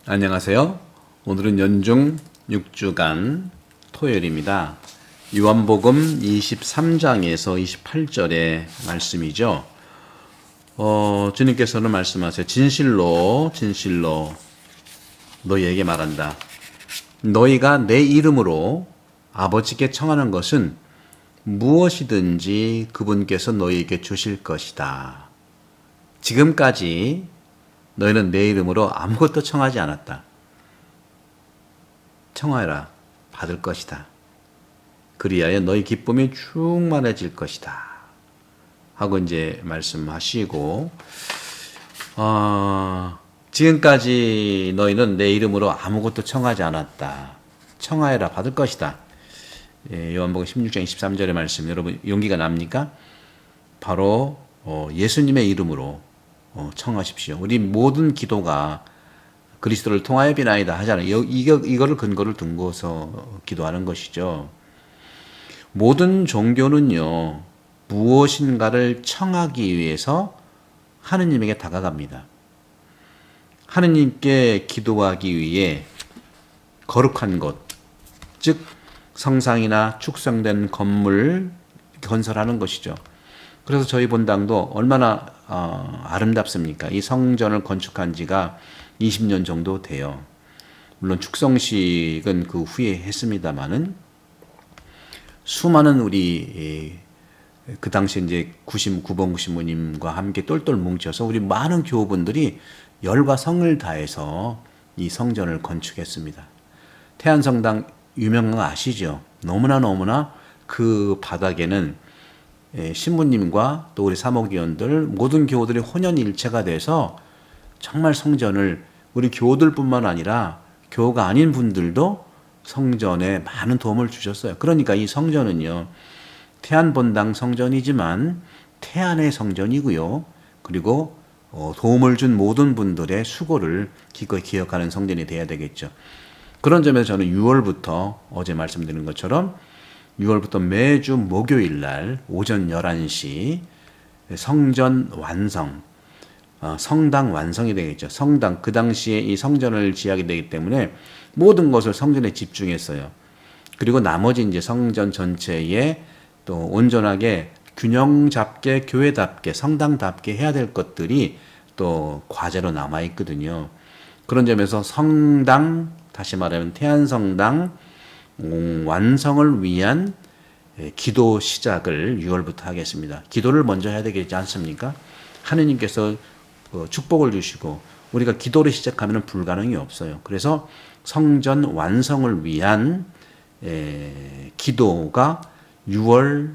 안녕하세요. 오늘은 연중 6주간 토요일입니다. 요한복음 23장에서 28절의 말씀이죠. 주님께서는 말씀하세요. 진실로 너희에게 말한다. 너희가 내 이름으로 아버지께 청하는 것은 무엇이든지 그분께서 너희에게 주실 것이다. 지금까지 너희는 내 이름으로 아무것도 청하지 않았다. 청하여라, 받을 것이다. 그리하여 너희 기쁨이 충만해질 것이다. 하고 이제 말씀하시고, 지금까지 너희는 내 이름으로 아무것도 청하지 않았다. 청하여라, 받을 것이다. 요한복음 16장 23절의 말씀, 여러분 용기가 납니까? 바로 예수님의 이름으로 청하십시오. 우리 모든 기도가 그리스도를 통하여 비나이다 하잖아요. 이거를 근거를 둔고서 기도하는 것이죠. 모든 종교는요, 무엇인가를 청하기 위해서 하느님에게 다가갑니다. 하느님께 기도하기 위해 거룩한 곳, 즉 성상이나 축성된 건물 건설하는 것이죠. 그래서 저희 본당도 얼마나 아름답습니까? 이 성전을 건축한 지가 20년 정도 돼요. 물론 축성식은 그 후에 했습니다만은 수많은 우리 그 당시 이제 99번 구신부님과 함께 똘똘 뭉쳐서 우리 많은 교우분들이 열과 성을 다해서 이 성전을 건축했습니다. 태안성당 유명한 거 아시죠? 너무나 그 바닥에는 신부님과 또 우리 사목위원들 모든 교우들이 혼연일체가 돼서 정말 성전을 우리 교우들뿐만 아니라 교우가 아닌 분들도 성전에 많은 도움을 주셨어요. 그러니까 이 성전은요, 태안본당 성전이지만 태안의 성전이고요. 그리고 도움을 준 모든 분들의 수고를 기꺼이 기억하는 성전이 돼야 되겠죠. 그런 점에서 저는 6월부터 어제 말씀드린 것처럼 6월부터 매주 목요일 날 오전 11시 성전 완성, 성당 완성이 되겠죠. 성당, 그 당시에 이 성전을 지하게 되기 때문에 모든 것을 성전에 집중했어요. 그리고 나머지 이제 성전 전체에 또 온전하게 균형 잡게 교회답게 성당답게 해야 될 것들이 또 과제로 남아 있거든요. 그런 점에서 성당, 다시 말하면 태안성당 완성을 위한 기도 시작을 6월부터 하겠습니다. 기도를 먼저 해야 되겠지 않습니까? 하느님께서 축복을 주시고 우리가 기도를 시작하면 불가능이 없어요. 그래서 성전 완성을 위한 기도가 6월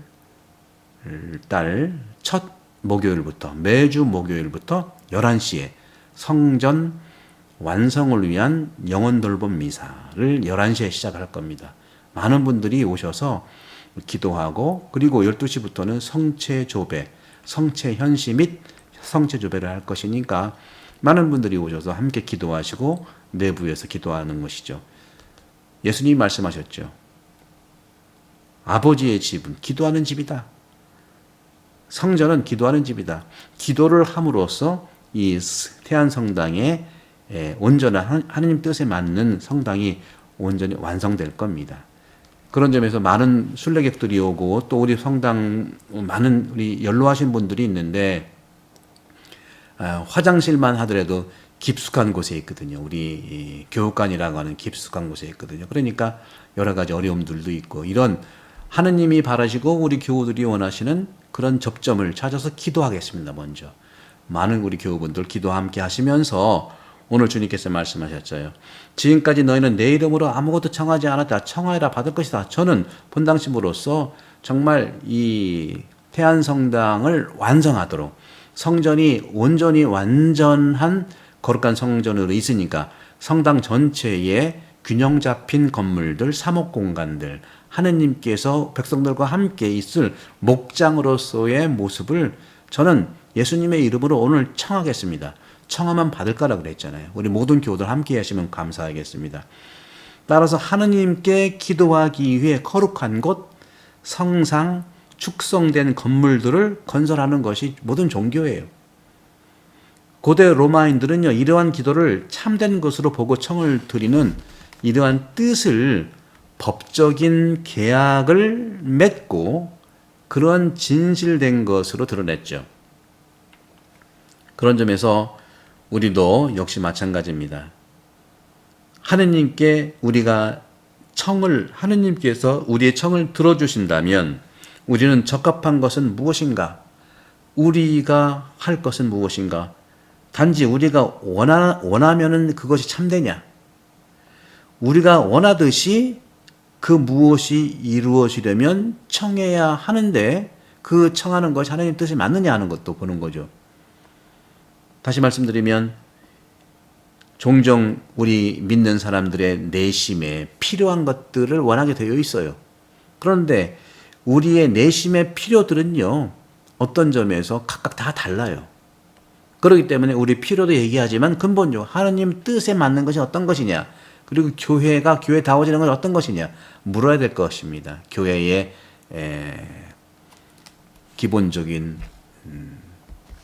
달 첫 목요일부터 매주 목요일부터 11시에 성전 완성을 위한 영혼 돌봄 미사를 11시에 시작할 겁니다. 많은 분들이 오셔서 기도하고 그리고 12시부터는 성체조배, 성체현시 및 성체조배를 할 것이니까 많은 분들이 오셔서 함께 기도하시고 내부에서 기도하는 것이죠. 예수님이 말씀하셨죠. 아버지의 집은 기도하는 집이다. 성전은 기도하는 집이다. 기도를 함으로써 이 태안성당에 온전한 하느님 뜻에 맞는 성당이 온전히 완성될 겁니다. 그런 점에서 많은 순례객들이 오고 또 우리 성당 많은 우리 연로하신 분들이 있는데 화장실만 하더라도 깊숙한 곳에 있거든요. 우리 교육관이라고 하는 깊숙한 곳에 있거든요. 그러니까 여러 가지 어려움들도 있고 이런 하느님이 바라시고 우리 교우들이 원하시는 그런 접점을 찾아서 기도하겠습니다. 먼저 많은 우리 교우분들 기도 함께 하시면서 오늘 주님께서 말씀하셨어요. 지금까지 너희는 내 이름으로 아무것도 청하지 않았다. 청하여라 받을 것이다. 저는 본당심으로서 정말 이 태안성당을 완성하도록 성전이 온전히 완전한 거룩한 성전으로 있으니까 성당 전체에 균형 잡힌 건물들, 사목공간들, 하느님께서 백성들과 함께 있을 목장으로서의 모습을 저는 예수님의 이름으로 오늘 청하겠습니다. 청하면 받을 거라 그랬잖아요. 우리 모든 교우들 함께 하시면 감사하겠습니다. 따라서 하느님께 기도하기 위해 거룩한 곳, 성상, 축성된 건물들을 건설하는 것이 모든 종교예요. 고대 로마인들은요, 이러한 기도를 참된 것으로 보고 청을 드리는 이러한 뜻을 법적인 계약을 맺고 그런 진실된 것으로 드러냈죠. 그런 점에서 우리도 역시 마찬가지입니다. 하느님께 우리가 하느님께서 우리의 청을 들어주신다면 우리는 적합한 것은 무엇인가? 우리가 할 것은 무엇인가? 단지 우리가 원하면은 그것이 참되냐? 우리가 원하듯이 그 무엇이 이루어지려면 청해야 하는데 그 청하는 것이 하나님 뜻이 맞느냐 하는 것도 보는 거죠. 다시 말씀드리면 종종 우리 믿는 사람들의 내심에 필요한 것들을 원하게 되어 있어요. 그런데 우리의 내심의 필요들은요, 어떤 점에서 각각 다 달라요. 그렇기 때문에 우리 필요도 얘기하지만 근본적으로 하나님 뜻에 맞는 것이 어떤 것이냐, 그리고 교회가 교회다워지는 것이 어떤 것이냐 물어야 될 것입니다. 교회의 기본적인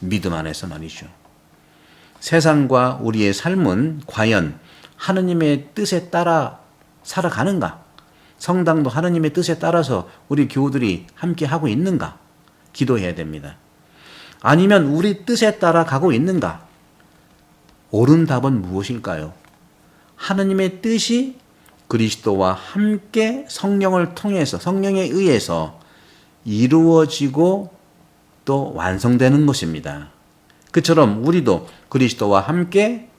믿음 안에서 말이죠. 세상과 우리의 삶은 과연 하느님의 뜻에 따라 살아가는가? 성당도 하느님의 뜻에 따라서 우리 교우들이 함께 하고 있는가? 기도해야 됩니다. 아니면 우리 뜻에 따라 가고 있는가? 옳은 답은 무엇일까요? 하느님의 뜻이 그리스도와 함께 성령을 통해서, 성령에 의해서 이루어지고 또 완성되는 것입니다. 그처럼 우리도 그리스도와 함께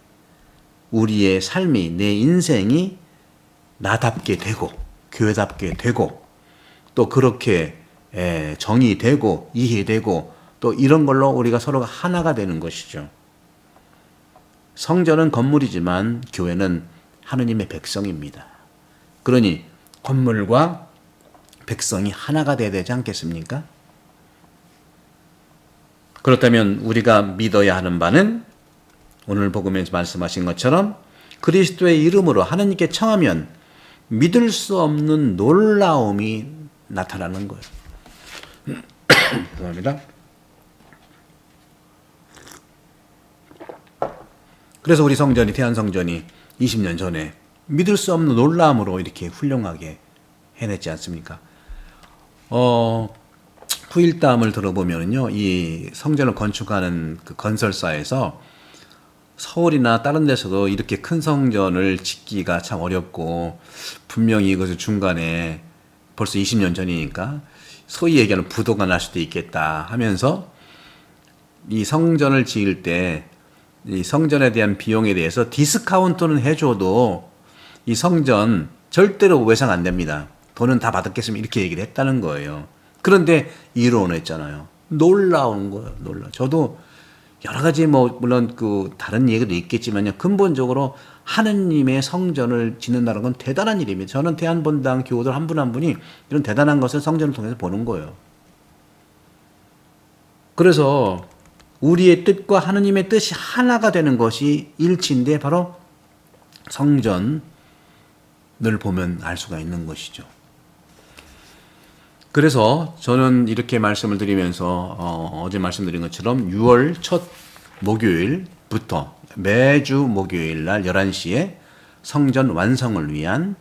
우리의 삶이, 내 인생이 나답게 되고 교회답게 되고 또 그렇게 정의되고 이해되고 또 이런 걸로 우리가 서로가 하나가 되는 것이죠. 성전은 건물이지만 교회는 하느님의 백성입니다. 그러니 건물과 백성이 하나가 되어야 되지 않겠습니까? 그렇다면 우리가 믿어야 하는 바는 오늘 복음에서 말씀하신 것처럼 그리스도의 이름으로 하느님께 청하면 믿을 수 없는 놀라움이 나타나는 거예요. 죄송합니다. 그래서 우리 성전이, 대한성전이 20년 전에 믿을 수 없는 놀라움으로 이렇게 훌륭하게 해냈지 않습니까? 후일담을 들어보면요, 이 성전을 건축하는 그 건설사에서 서울이나 다른 데서도 이렇게 큰 성전을 짓기가 참 어렵고 분명히 이것을 중간에 벌써 20년 전이니까 소위 얘기하는 부도가 날 수도 있겠다 하면서 이 성전을 지을 때 이 성전에 대한 비용에 대해서 디스카운트는 해줘도 이 성전 절대로 외상 안 됩니다. 돈은 다 받았겠습니다. 이렇게 얘기를 했다는 거예요. 그런데 이루어냈잖아요. 놀라운 거예요. 저도 여러 가지 물론 그 다른 얘기도 있겠지만요. 근본적으로 하느님의 성전을 짓는다는 건 대단한 일입니다. 저는 대한본당 교우들 한 분 한 분이 이런 대단한 것을 성전을 통해서 보는 거예요. 그래서 우리의 뜻과 하느님의 뜻이 하나가 되는 것이 일치인데 바로 성전을 보면 알 수가 있는 것이죠. 그래서 저는 이렇게 말씀을 드리면서 어제 말씀드린 것처럼 6월 첫 목요일부터 매주 목요일 날 11시에 성전 완성을 위한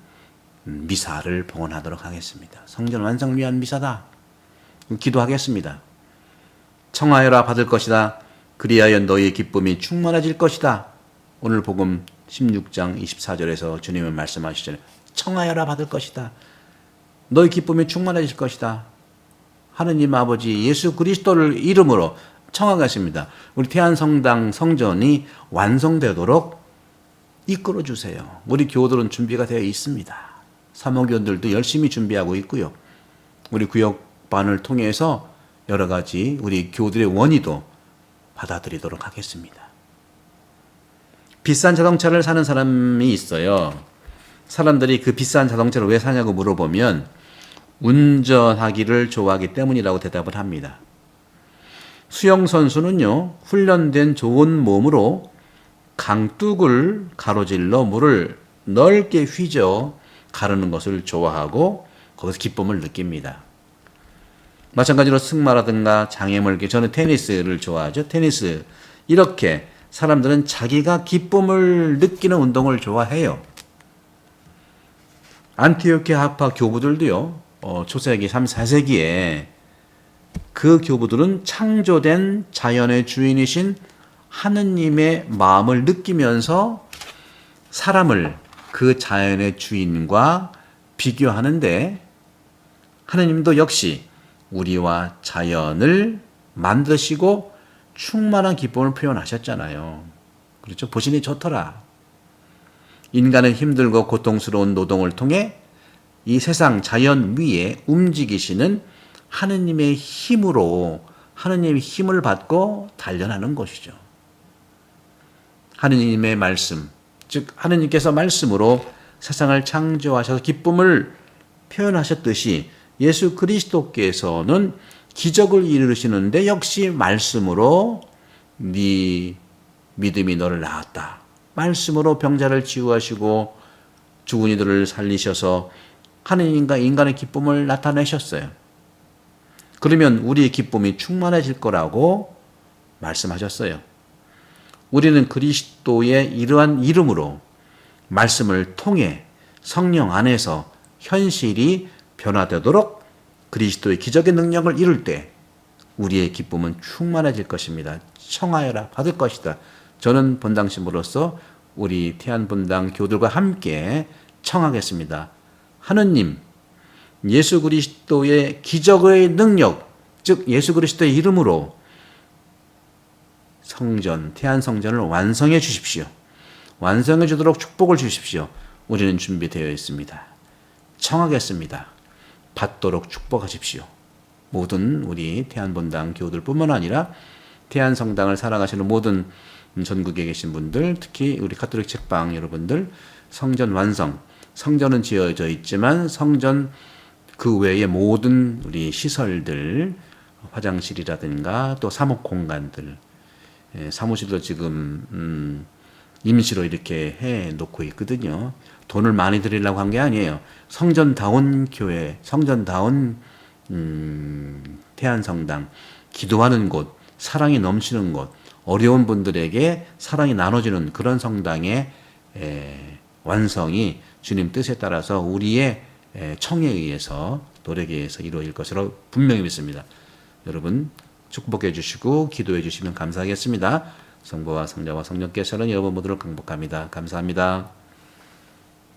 미사를 봉헌하도록 하겠습니다. 성전 완성을 위한 미사다. 기도하겠습니다. 청하여라 받을 것이다. 그리하여 너희의 기쁨이 충만해질 것이다. 오늘 복음 16장 24절에서 주님은 말씀하시잖아요. 청하여라 받을 것이다. 너희 기쁨이 충만해질 것이다. 하느님 아버지 예수 그리스도를 이름으로 청하겠습니다. 우리 태안성당 성전이 완성되도록 이끌어 주세요. 우리 교우들은 준비가 되어 있습니다. 사모교원들도 열심히 준비하고 있고요. 우리 구역반을 통해서 여러 가지 우리 교우들의 원의도 받아들이도록 하겠습니다. 비싼 자동차를 사는 사람이 있어요. 사람들이 그 비싼 자동차를 왜 사냐고 물어보면 운전하기를 좋아하기 때문이라고 대답을 합니다. 수영선수는요, 훈련된 좋은 몸으로 강둑을 가로질러 물을 넓게 휘저 가르는 것을 좋아하고 거기서 기쁨을 느낍니다. 마찬가지로 승마라든가 장애물기, 저는 테니스를 좋아하죠. 테니스, 이렇게 사람들은 자기가 기쁨을 느끼는 운동을 좋아해요. 안티오키아 학파 교부들도요, 초세기 3, 4세기에 그 교부들은 창조된 자연의 주인이신 하느님의 마음을 느끼면서 사람을 그 자연의 주인과 비교하는데, 하느님도 역시 우리와 자연을 만드시고 충만한 기쁨을 표현하셨잖아요. 그렇죠? 보시니 좋더라. 인간은 힘들고 고통스러운 노동을 통해 이 세상 자연 위에 움직이시는 하느님의 힘으로, 하느님의 힘을 받고 단련하는 것이죠. 하느님의 말씀, 즉 하느님께서 말씀으로 세상을 창조하셔서 기쁨을 표현하셨듯이 예수 그리스도께서는 기적을 이루시는데 역시 말씀으로 네 믿음이 너를 낳았다. 말씀으로 병자를 치유하시고 죽은 이들을 살리셔서 하느님과 인간의 기쁨을 나타내셨어요. 그러면 우리의 기쁨이 충만해질 거라고 말씀하셨어요. 우리는 그리스도의 이러한 이름으로 말씀을 통해 성령 안에서 현실이 변화되도록 그리스도의 기적의 능력을 이룰 때 우리의 기쁨은 충만해질 것입니다. 청하여라 받을 것이다. 저는 본당심으로서 우리 태안본당 교들과 함께 청하겠습니다. 하느님, 예수 그리스도의 기적의 능력, 즉 예수 그리스도의 이름으로 성전, 태안성전을 완성해 주십시오. 완성해 주도록 축복을 주십시오. 우리는 준비되어 있습니다. 청하겠습니다. 받도록 축복하십시오. 모든 우리 태안본당 교우들뿐만 아니라 태안성당을 살아가시는 모든 전국에 계신 분들, 특히 우리 가톨릭 책방 여러분들, 성전 완성, 성전은 지어져 있지만 성전 그 외의 모든 우리 시설들, 화장실이라든가 또 사목 공간들, 사무실도 지금 임시로 이렇게 해 놓고 있거든요. 돈을 많이 들이려고 한 게 아니에요. 성전다운 교회, 성전다운 태안성당, 기도하는 곳, 사랑이 넘치는 곳, 어려운 분들에게 사랑이 나눠지는 그런 성당의 완성이 주님 뜻에 따라서 우리의 청에 의해서, 노력에 의해서 이루어질 것으로 분명히 믿습니다. 여러분 축복해 주시고 기도해 주시면 감사하겠습니다. 성부와 성자와 성령께서는 여러분 모두를 강복합니다. 감사합니다.